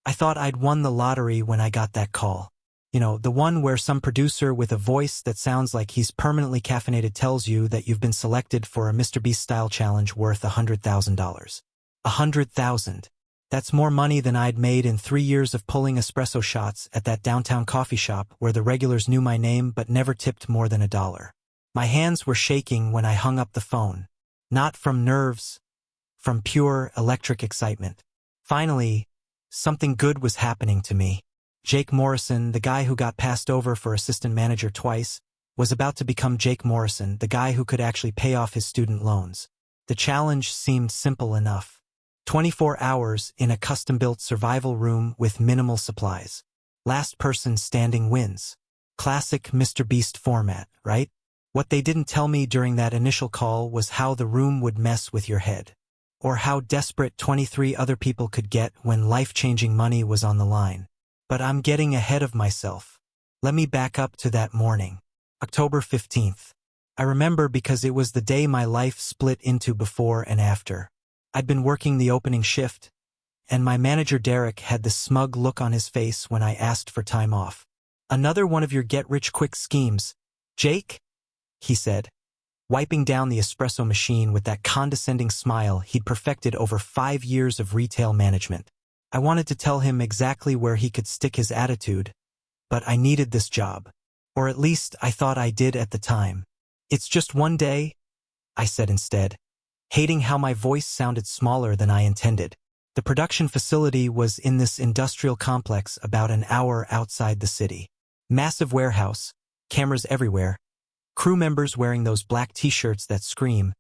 I thought I'd won the lottery when I got that call. You know, the one where some producer with a voice that sounds like he's permanently caffeinated tells you that you've been selected for a MrBeast-style challenge worth $100,000. $100,000. That's more money than I'd made in 3 years of pulling espresso shots at that downtown coffee shop where the regulars knew my name but never tipped more than $1. My hands were shaking when I hung up the phone. Not from nerves, from pure electric excitement. Finally, something good was happening to me. Jake Morrison, the guy who got passed over for assistant manager twice, was about to become Jake Morrison, the guy who could actually pay off his student loans. The challenge seemed simple enough. 24 hours in a custom-built survival room with minimal supplies. Last person standing wins. Classic MrBeast format, right? What they didn't tell me during that initial call was how the room would mess with your head. Or how desperate 23 other people could get when life-changing money was on the line. But I'm getting ahead of myself. Let me back up to that morning. October 15th. I remember because it was the day my life split into before and after. I'd been working the opening shift, and my manager Derek had this smug look on his face when I asked for time off. "Another one of your get-rich-quick schemes, Jake?" he said, wiping down the espresso machine with that condescending smile he'd perfected over 5 years of retail management. I wanted to tell him exactly where he could stick his attitude, but I needed this job. Or at least I thought I did at the time. "It's just one day," I said instead, hating how my voice sounded smaller than I intended. The production facility was in this industrial complex about an hour outside the city. Massive warehouse, cameras everywhere, crew members wearing those black t-shirts that scream,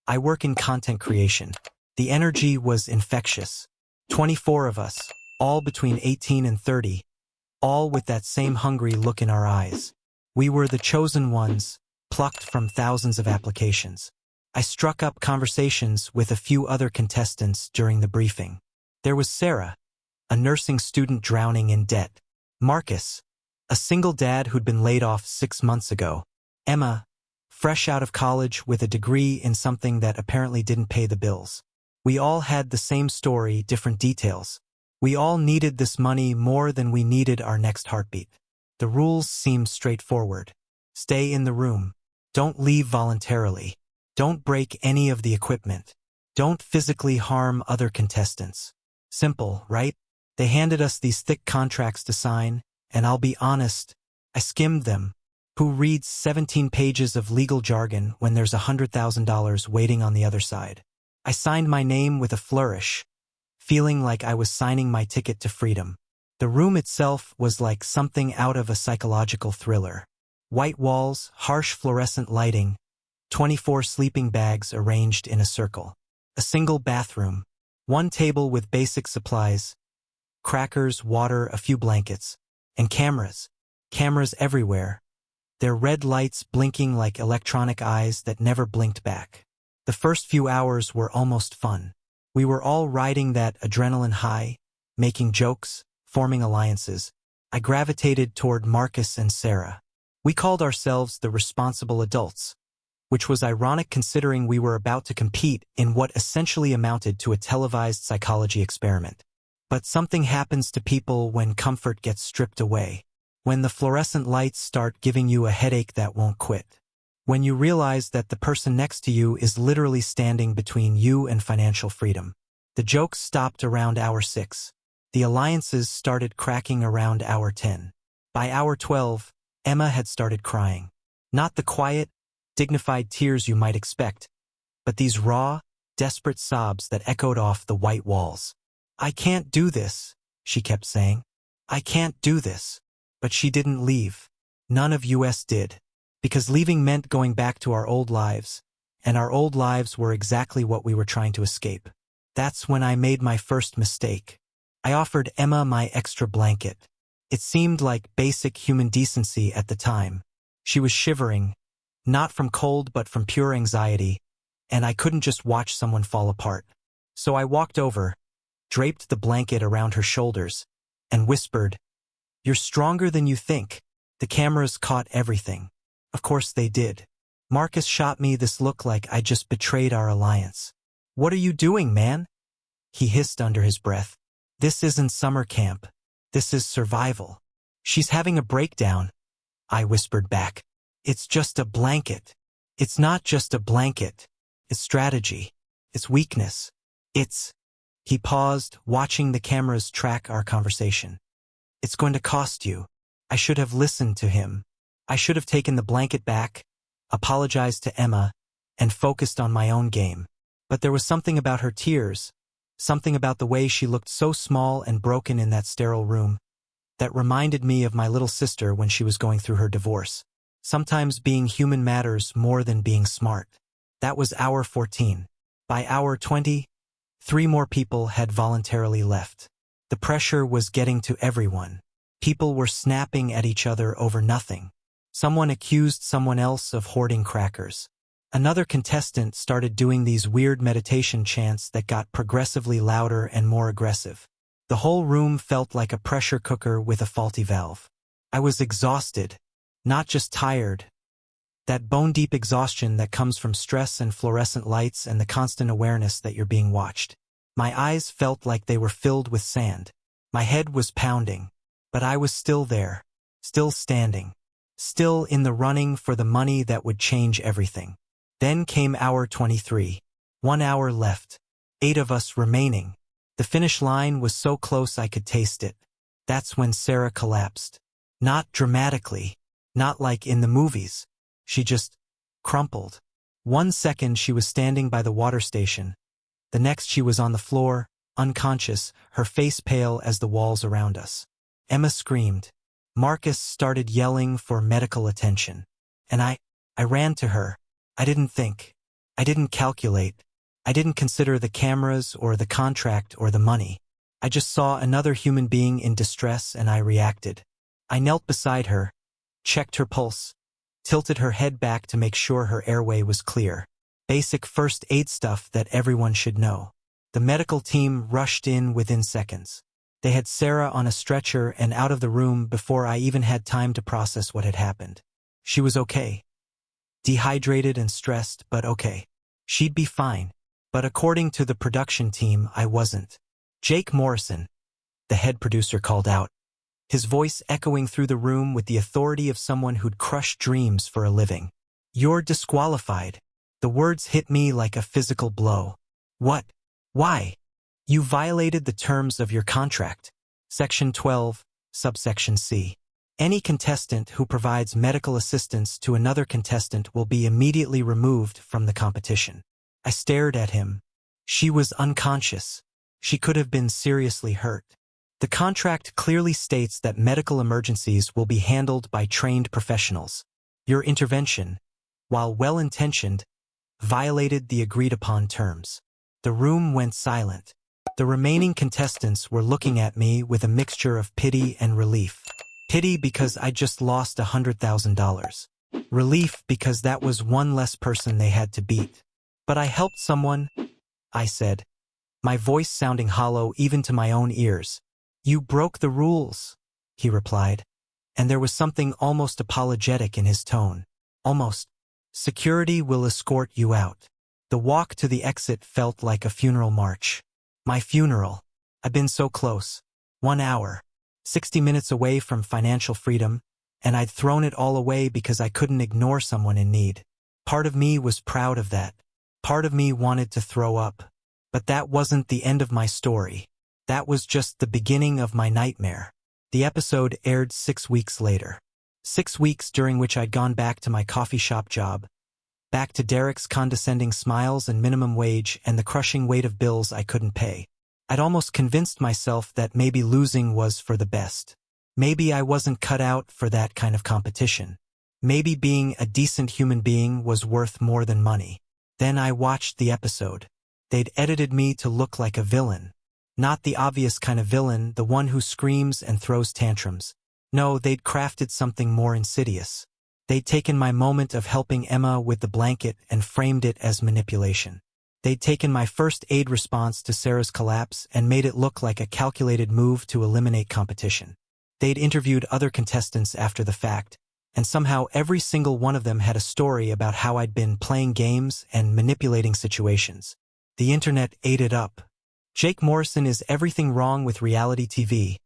"I work in content creation." The energy was infectious. 24 of us, all between 18 and 30, all with that same hungry look in our eyes. We were the chosen ones, plucked from thousands of applications. I struck up conversations with a few other contestants during the briefing. There was Sarah, a nursing student drowning in debt. Marcus, a single dad who'd been laid off 6 months ago. Emma, fresh out of college with a degree in something that apparently didn't pay the bills. We all had the same story, different details. We all needed this money more than we needed our next heartbeat. The rules seemed straightforward. Stay in the room. Don't leave voluntarily. Don't break any of the equipment. Don't physically harm other contestants. Simple, right? They handed us these thick contracts to sign, and I'll be honest, I skimmed them. Who reads 17 pages of legal jargon when there's $100,000 waiting on the other side? I signed my name with a flourish, feeling like I was signing my ticket to freedom. The room itself was like something out of a psychological thriller. White walls, harsh fluorescent lighting, 24 sleeping bags arranged in a circle. A single bathroom, one table with basic supplies, crackers, water, a few blankets, and cameras. Cameras everywhere, their red lights blinking like electronic eyes that never blinked back. The first few hours were almost fun. We were all riding that adrenaline high, making jokes, forming alliances. I gravitated toward Marcus and Sarah. We called ourselves the responsible adults, which was ironic considering we were about to compete in what essentially amounted to a televised psychology experiment. But something happens to people when comfort gets stripped away. When the fluorescent lights start giving you a headache that won't quit. When you realize that the person next to you is literally standing between you and financial freedom. The jokes stopped around hour 6. The alliances started cracking around hour 10. By hour 12, Emma had started crying. Not the quiet, dignified tears you might expect, but these raw, desperate sobs that echoed off the white walls. "I can't do this," she kept saying. "I can't do this." But she didn't leave. None of us did. Because leaving meant going back to our old lives, and our old lives were exactly what we were trying to escape. That's when I made my first mistake. I offered Emma my extra blanket. It seemed like basic human decency at the time. She was shivering, not from cold but from pure anxiety, and I couldn't just watch someone fall apart. So I walked over, draped the blanket around her shoulders, and whispered, "You're stronger than you think." The cameras caught everything. Of course they did. Marcus shot me this look like I just betrayed our alliance. "What are you doing, man?" he hissed under his breath. This isn't summer camp. This is survival. She's having a breakdown, I whispered back. It's just a blanket. It's not just a blanket. It's strategy. It's weakness. It's... He paused, watching the cameras track our conversation. It's going to cost you. I should have listened to him. I should have taken the blanket back, apologized to Emma, and focused on my own game. But there was something about her tears, something about the way she looked so small and broken in that sterile room, that reminded me of my little sister when she was going through her divorce. Sometimes being human matters more than being smart. That was hour 14. By hour 20, 3 more people had voluntarily left. The pressure was getting to everyone. People were snapping at each other over nothing. Someone accused someone else of hoarding crackers. Another contestant started doing these weird meditation chants that got progressively louder and more aggressive. The whole room felt like a pressure cooker with a faulty valve. I was exhausted, not just tired. That bone-deep exhaustion that comes from stress and fluorescent lights and the constant awareness that you're being watched. My eyes felt like they were filled with sand. My head was pounding, but I was still there, still standing, still in the running for the money that would change everything. Then came hour 23. 1 hour left. 8 of us remaining. The finish line was so close I could taste it. That's when Sarah collapsed. Not dramatically, not like in the movies. She just crumpled. 1 second she was standing by the water station. The next she was on the floor, unconscious, her face pale as the walls around us. Emma screamed. Marcus started yelling for medical attention. And I ran to her. I didn't think. I didn't calculate. I didn't consider the cameras or the contract or the money. I just saw another human being in distress and I reacted. I knelt beside her, checked her pulse, tilted her head back to make sure her airway was clear. Basic first aid stuff that everyone should know. The medical team rushed in within seconds. They had Sarah on a stretcher and out of the room before I even had time to process what had happened. She was okay. Dehydrated and stressed, but okay. She'd be fine. But according to the production team, I wasn't. Jake Morrison, the head producer, called out, his voice echoing through the room with the authority of someone who'd crushed dreams for a living. You're disqualified. The words hit me like a physical blow. What? Why? You violated the terms of your contract. Section 12, subsection C. Any contestant who provides medical assistance to another contestant will be immediately removed from the competition. I stared at him. She was unconscious. She could have been seriously hurt. The contract clearly states that medical emergencies will be handled by trained professionals. Your intervention, while well-intentioned, violated the agreed-upon terms. The room went silent. The remaining contestants were looking at me with a mixture of pity and relief. Pity because I just lost $100,000. Relief because that was one less person they had to beat. But I helped someone, I said, my voice sounding hollow even to my own ears. You broke the rules, he replied, and there was something almost apologetic in his tone. Almost. Security will escort you out. The walk to the exit felt like a funeral march. My funeral. I've been so close. 1 hour. 60 minutes away from financial freedom, and I'd thrown it all away because I couldn't ignore someone in need. Part of me was proud of that. Part of me wanted to throw up. But that wasn't the end of my story. That was just the beginning of my nightmare. The episode aired 6 weeks later. 6 weeks during which I'd gone back to my coffee shop job, back to Derek's condescending smiles and minimum wage and the crushing weight of bills I couldn't pay. I'd almost convinced myself that maybe losing was for the best. Maybe I wasn't cut out for that kind of competition. Maybe being a decent human being was worth more than money. Then I watched the episode. They'd edited me to look like a villain. Not the obvious kind of villain, the one who screams and throws tantrums. No, they'd crafted something more insidious. They'd taken my moment of helping Emma with the blanket and framed it as manipulation. They'd taken my first aid response to Sarah's collapse and made it look like a calculated move to eliminate competition. They'd interviewed other contestants after the fact, and somehow every single one of them had a story about how I'd been playing games and manipulating situations. The internet ate it up. Jake Morrison is everything wrong with reality TV.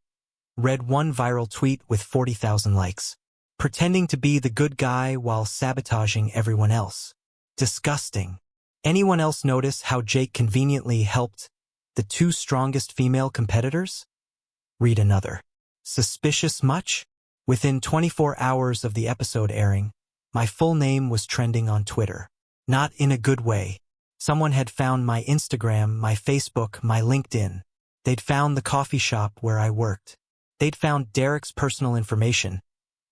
Read one viral tweet with 40,000 likes. Pretending to be the good guy while sabotaging everyone else. Disgusting. Anyone else notice how Jake conveniently helped the two strongest female competitors? Read another. Suspicious much? Within 24 hours of the episode airing, my full name was trending on Twitter. Not in a good way. Someone had found my Instagram, my Facebook, my LinkedIn. They'd found the coffee shop where I worked. They'd found Derek's personal information.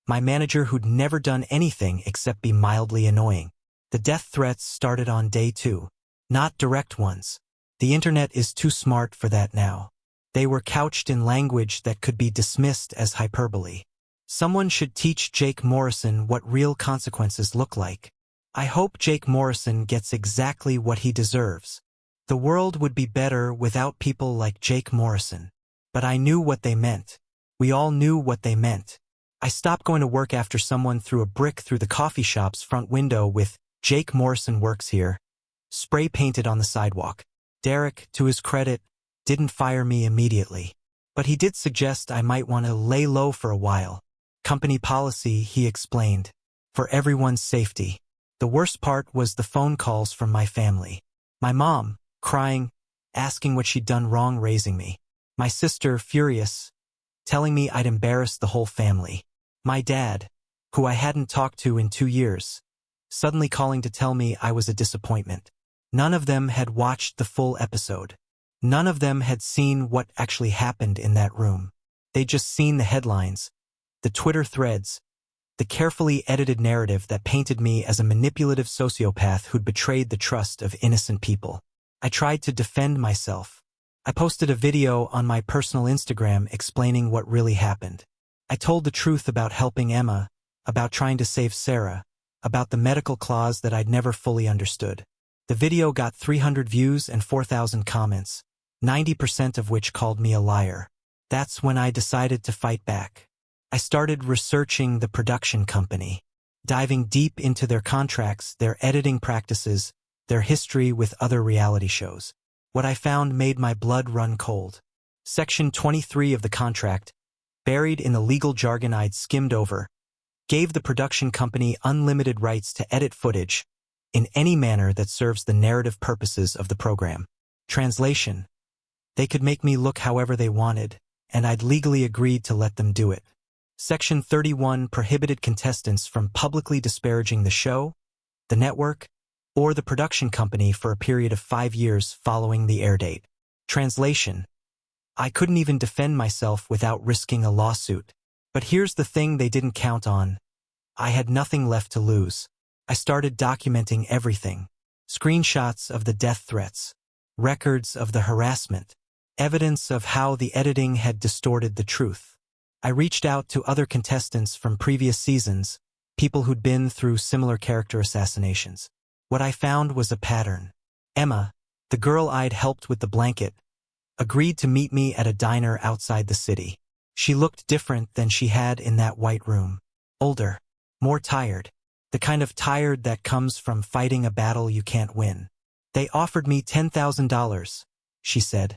My manager who'd never done anything except be mildly annoying. The death threats started on day 2. Not direct ones. The internet is too smart for that now. They were couched in language that could be dismissed as hyperbole. Someone should teach Jake Morrison what real consequences look like. I hope Jake Morrison gets exactly what he deserves. The world would be better without people like Jake Morrison. But I knew what they meant. We all knew what they meant. I stopped going to work after someone threw a brick through the coffee shop's front window with "Jake Morrison works here" spray painted on the sidewalk. Derek, to his credit, didn't fire me immediately. But he did suggest I might want to lay low for a while. Company policy, he explained. For everyone's safety. The worst part was the phone calls from my family. My mom, crying, asking what she'd done wrong raising me. My sister, furious, telling me I'd embarrassed the whole family. My dad, who I hadn't talked to in 2 years, suddenly calling to tell me I was a disappointment. None of them had watched the full episode. None of them had seen what actually happened in that room. They'd just seen the headlines, the Twitter threads, the carefully edited narrative that painted me as a manipulative sociopath who'd betrayed the trust of innocent people. I tried to defend myself. I posted a video on my personal Instagram explaining what really happened. I told the truth about helping Emma, about trying to save Sarah, about the medical clause that I'd never fully understood. The video got 300 views and 4,000 comments, 90% of which called me a liar. That's when I decided to fight back. I started researching the production company, diving deep into their contracts, their editing practices, their history with other reality shows. What I found made my blood run cold. Section 23 of the contract, buried in the legal jargon I'd skimmed over, gave the production company unlimited rights to edit footage in any manner that serves the narrative purposes of the program. Translation: they could make me look however they wanted, and I'd legally agreed to let them do it. Section 31 prohibited contestants from publicly disparaging the show, the network, or the production company for a period of 5 years following the air date. Translation: I couldn't even defend myself without risking a lawsuit. But here's the thing they didn't count on. I had nothing left to lose. I started documenting everything. Screenshots of the death threats, records of the harassment, evidence of how the editing had distorted the truth. I reached out to other contestants from previous seasons, people who'd been through similar character assassinations. What I found was a pattern. Emma, the girl I'd helped with the blanket, agreed to meet me at a diner outside the city. She looked different than she had in that white room. Older, more tired. The kind of tired that comes from fighting a battle you can't win. They offered me $10,000, she said,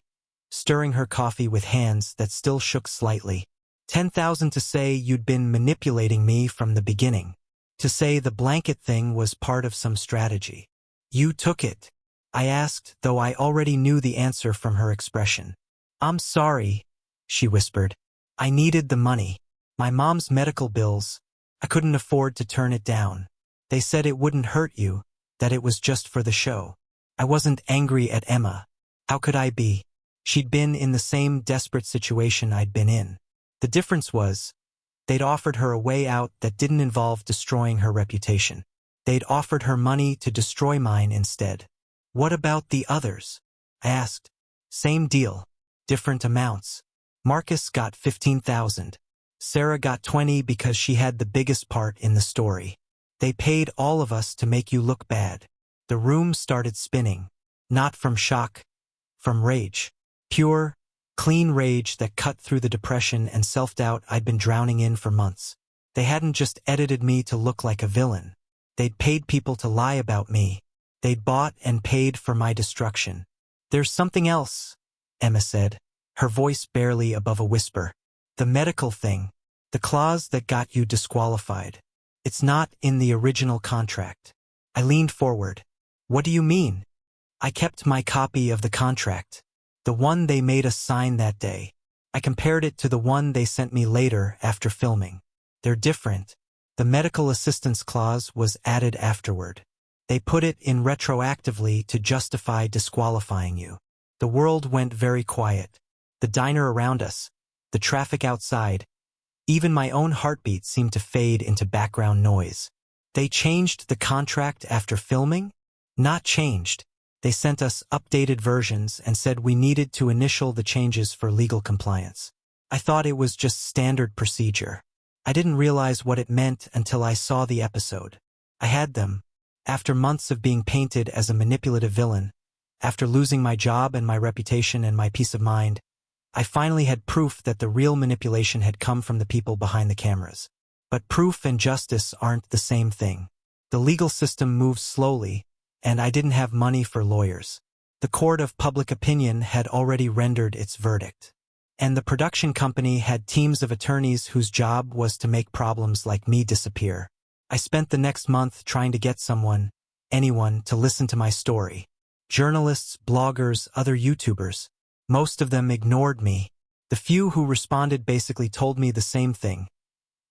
stirring her coffee with hands that still shook slightly. $10,000 to say you'd been manipulating me from the beginning. To say the blanket thing was part of some strategy. You took it, I asked, though I already knew the answer from her expression. I'm sorry, she whispered. I needed the money. My mom's medical bills. I couldn't afford to turn it down. They said it wouldn't hurt you, that it was just for the show. I wasn't angry at Emma. How could I be? She'd been in the same desperate situation I'd been in. The difference was, they'd offered her a way out that didn't involve destroying her reputation. They'd offered her money to destroy mine instead. What about the others? I asked. Same deal. Different amounts. Marcus got $15,000. Sarah got $20,000 because she had the biggest part in the story. They paid all of us to make you look bad. The room started spinning. Not from shock. From rage. Pure, clean rage that cut through the depression and self-doubt I'd been drowning in for months. They hadn't just edited me to look like a villain. They'd paid people to lie about me. They'd bought and paid for my destruction. There's something else, Emma said, her voice barely above a whisper. The medical thing. The clause that got you disqualified. It's not in the original contract. I leaned forward. What do you mean? I kept my copy of the contract. The one they made us sign that day. I compared it to the one they sent me later after filming. They're different. The medical assistance clause was added afterward. They put it in retroactively to justify disqualifying you. The world went very quiet. The diner around us, the traffic outside, even my own heartbeat seemed to fade into background noise. They changed the contract after filming? Not changed. They sent us updated versions and said we needed to initial the changes for legal compliance. I thought it was just standard procedure. I didn't realize what it meant until I saw the episode. I had them. After months of being painted as a manipulative villain, after losing my job and my reputation and my peace of mind, I finally had proof that the real manipulation had come from the people behind the cameras. But proof and justice aren't the same thing. The legal system moves slowly, and I didn't have money for lawyers. The court of public opinion had already rendered its verdict. And the production company had teams of attorneys whose job was to make problems like me disappear. I spent the next month trying to get someone, anyone, to listen to my story. Journalists, bloggers, other YouTubers. Most of them ignored me. The few who responded basically told me the same thing.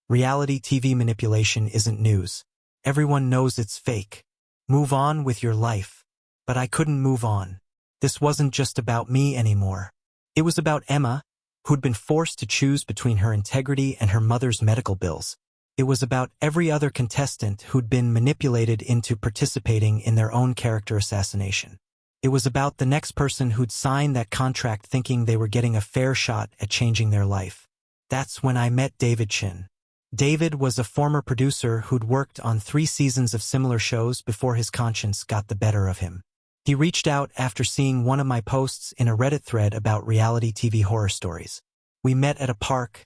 Reality TV manipulation isn't news. Everyone knows it's fake. Move on with your life. But I couldn't move on. This wasn't just about me anymore. It was about Emma, who'd been forced to choose between her integrity and her mother's medical bills. It was about every other contestant who'd been manipulated into participating in their own character assassination. It was about the next person who'd signed that contract thinking they were getting a fair shot at changing their life. That's when I met David Chin. David was a former producer who'd worked on 3 seasons of similar shows before his conscience got the better of him. He reached out after seeing one of my posts in a Reddit thread about reality TV horror stories. We met at a park,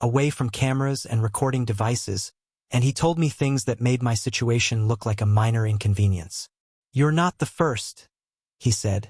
away from cameras and recording devices, and he told me things that made my situation look like a minor inconvenience. You're not the first, he said,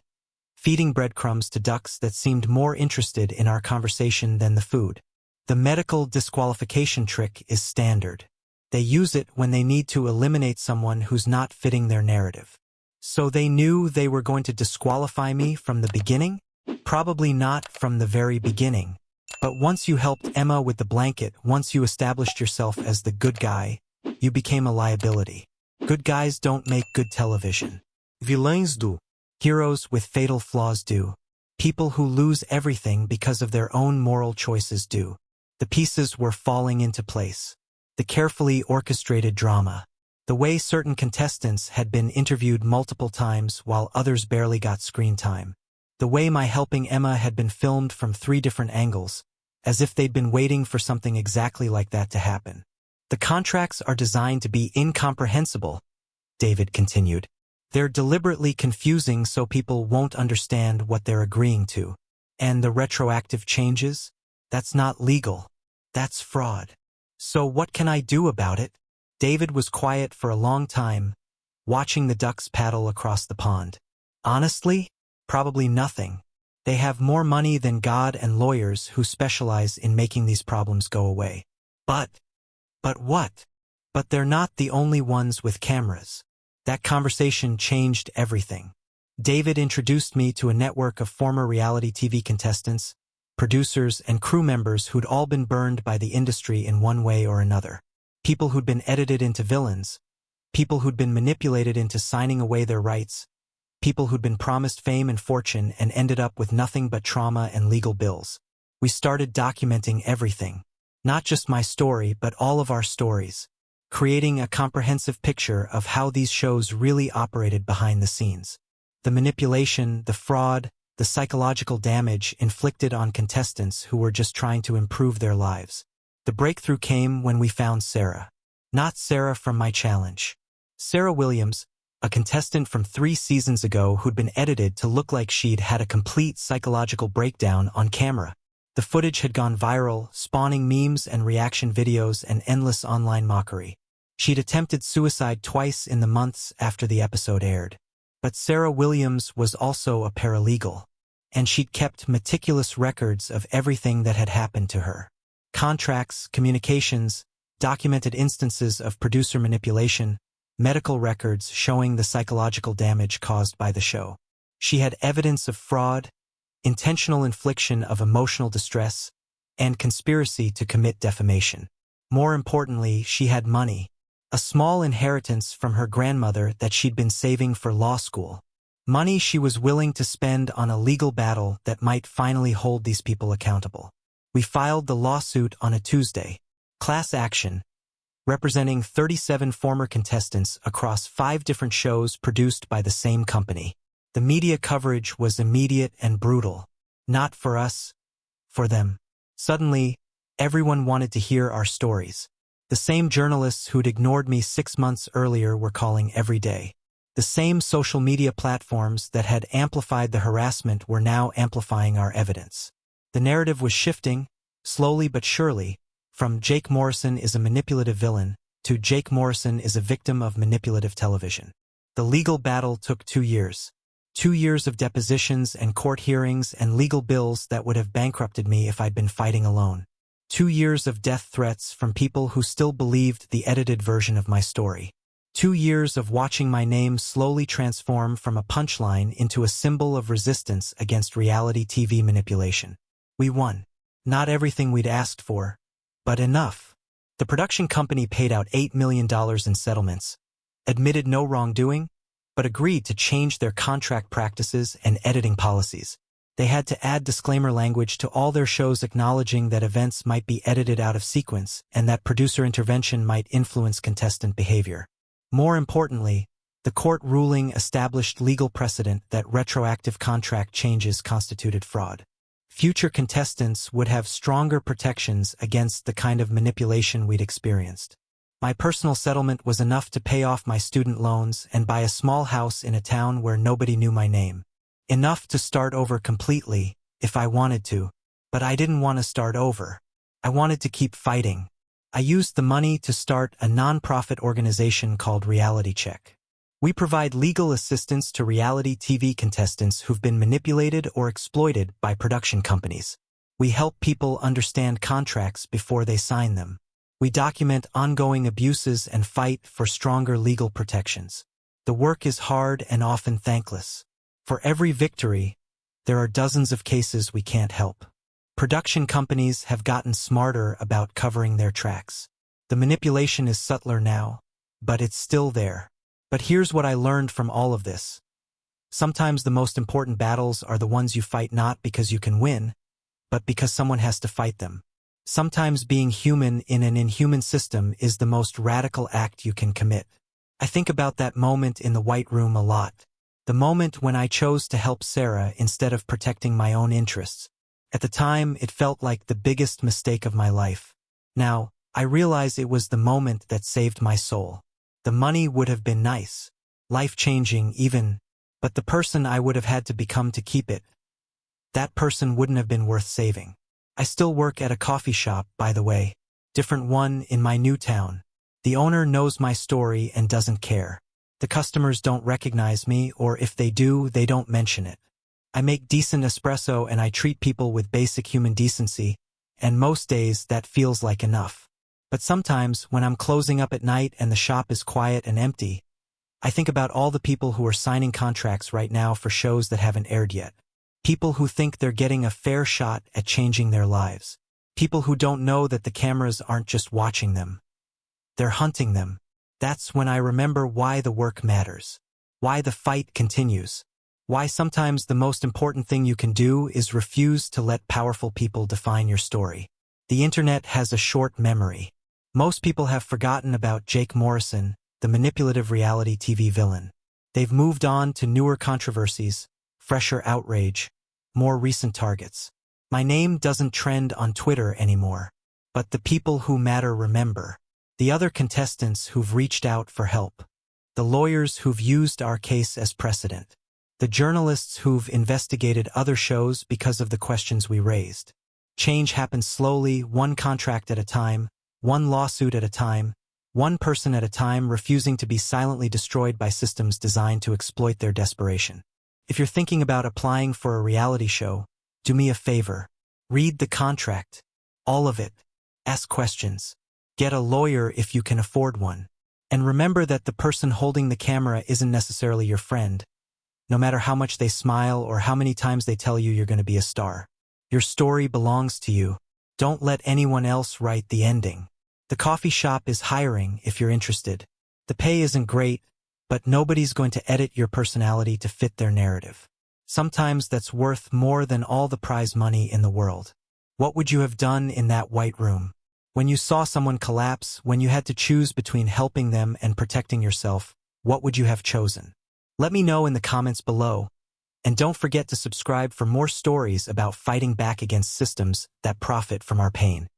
feeding breadcrumbs to ducks that seemed more interested in our conversation than the food. The medical disqualification trick is standard. They use it when they need to eliminate someone who's not fitting their narrative. So they knew they were going to disqualify me from the beginning? Probably not from the very beginning. But once you helped Emma with the blanket, once you established yourself as the good guy, you became a liability. Good guys don't make good television. Vilões do. Heroes with fatal flaws do. People who lose everything because of their own moral choices do. The pieces were falling into place. The carefully orchestrated drama. The way certain contestants had been interviewed multiple times while others barely got screen time. The way my helping Emma had been filmed from 3 different angles, as if they'd been waiting for something exactly like that to happen. The contracts are designed to be incomprehensible, David continued. They're deliberately confusing so people won't understand what they're agreeing to. And the retroactive changes? That's not legal. That's fraud. So what can I do about it? David was quiet for a long time, watching the ducks paddle across the pond. Honestly, probably nothing. They have more money than God and lawyers who specialize in making these problems go away. But what? But they're not the only ones with cameras. That conversation changed everything. David introduced me to a network of former reality TV contestants, producers, and crew members who'd all been burned by the industry in one way or another. People who'd been edited into villains. People who'd been manipulated into signing away their rights. People who'd been promised fame and fortune and ended up with nothing but trauma and legal bills. We started documenting everything. Not just my story, but all of our stories. Creating a comprehensive picture of how these shows really operated behind the scenes. The manipulation, the fraud, the psychological damage inflicted on contestants who were just trying to improve their lives. The breakthrough came when we found Sarah. Not Sarah from my challenge. Sarah Williams, a contestant from 3 seasons ago who'd been edited to look like she'd had a complete psychological breakdown on camera. The footage had gone viral, spawning memes and reaction videos and endless online mockery. She'd attempted suicide twice in the months after the episode aired. But Sarah Williams was also a paralegal. and she'd kept meticulous records of everything that had happened to her. Contracts, communications, documented instances of producer manipulation, medical records showing the psychological damage caused by the show. She had evidence of fraud, intentional infliction of emotional distress, and conspiracy to commit defamation. More importantly, she had money, a small inheritance from her grandmother that she'd been saving for law school. Money she was willing to spend on a legal battle that might finally hold these people accountable. We filed the lawsuit on a Tuesday. Class action, representing 37 former contestants across 5 different shows produced by the same company. The media coverage was immediate and brutal. Not for us, for them. Suddenly, everyone wanted to hear our stories. The same journalists who'd ignored me 6 months earlier were calling every day. The same social media platforms that had amplified the harassment were now amplifying our evidence. The narrative was shifting, slowly but surely, from Jake Morrison is a manipulative villain to Jake Morrison is a victim of manipulative television. The legal battle took 2 years. 2 years of depositions and court hearings and legal bills that would have bankrupted me if I'd been fighting alone. 2 years of death threats from people who still believed the edited version of my story. 2 years of watching my name slowly transform from a punchline into a symbol of resistance against reality TV manipulation. We won. Not everything we'd asked for, but enough. The production company paid out $8 million in settlements, admitted no wrongdoing, but agreed to change their contract practices and editing policies. They had to add disclaimer language to all their shows acknowledging that events might be edited out of sequence and that producer intervention might influence contestant behavior. More importantly, the court ruling established legal precedent that retroactive contract changes constituted fraud. Future contestants would have stronger protections against the kind of manipulation we'd experienced. My personal settlement was enough to pay off my student loans and buy a small house in a town where nobody knew my name. Enough to start over completely, if I wanted to, but I didn't want to start over. I wanted to keep fighting. I used the money to start a non-profit organization called Reality Check. We provide legal assistance to reality TV contestants who've been manipulated or exploited by production companies. We help people understand contracts before they sign them. We document ongoing abuses and fight for stronger legal protections. The work is hard and often thankless. For every victory, there are dozens of cases we can't help. Production companies have gotten smarter about covering their tracks. The manipulation is subtler now, but it's still there. But here's what I learned from all of this. Sometimes the most important battles are the ones you fight not because you can win, but because someone has to fight them. Sometimes being human in an inhuman system is the most radical act you can commit. I think about that moment in the White Room a lot. The moment when I chose to help Sarah instead of protecting my own interests. At the time, it felt like the biggest mistake of my life. Now, I realize it was the moment that saved my soul. The money would have been nice, life-changing even, but the person I would have had to become to keep it, that person wouldn't have been worth saving. I still work at a coffee shop, by the way, different one in my new town. The owner knows my story and doesn't care. The customers don't recognize me, or if they do, they don't mention it. I make decent espresso and I treat people with basic human decency, and most days that feels like enough. But sometimes, when I'm closing up at night and the shop is quiet and empty, I think about all the people who are signing contracts right now for shows that haven't aired yet. People who think they're getting a fair shot at changing their lives. People who don't know that the cameras aren't just watching them. They're hunting them. That's when I remember why the work matters. Why the fight continues. Why sometimes the most important thing you can do is refuse to let powerful people define your story. The internet has a short memory. Most people have forgotten about Jake Morrison, the manipulative reality TV villain. They've moved on to newer controversies, fresher outrage, more recent targets. My name doesn't trend on Twitter anymore, but the people who matter remember. The other contestants who've reached out for help. The lawyers who've used our case as precedent. The journalists who've investigated other shows because of the questions we raised. Change happens slowly, one contract at a time, one lawsuit at a time, one person at a time, refusing to be silently destroyed by systems designed to exploit their desperation. If you're thinking about applying for a reality show, do me a favor. Read the contract. All of it. Ask questions. Get a lawyer if you can afford one. And remember that the person holding the camera isn't necessarily your friend, no matter how much they smile or how many times they tell you you're going to be a star. Your story belongs to you. Don't let anyone else write the ending. The coffee shop is hiring if you're interested. The pay isn't great, but nobody's going to edit your personality to fit their narrative. Sometimes that's worth more than all the prize money in the world. What would you have done in that white room? When you saw someone collapse, when you had to choose between helping them and protecting yourself, what would you have chosen? Let me know in the comments below. And don't forget to subscribe for more stories about fighting back against systems that profit from our pain.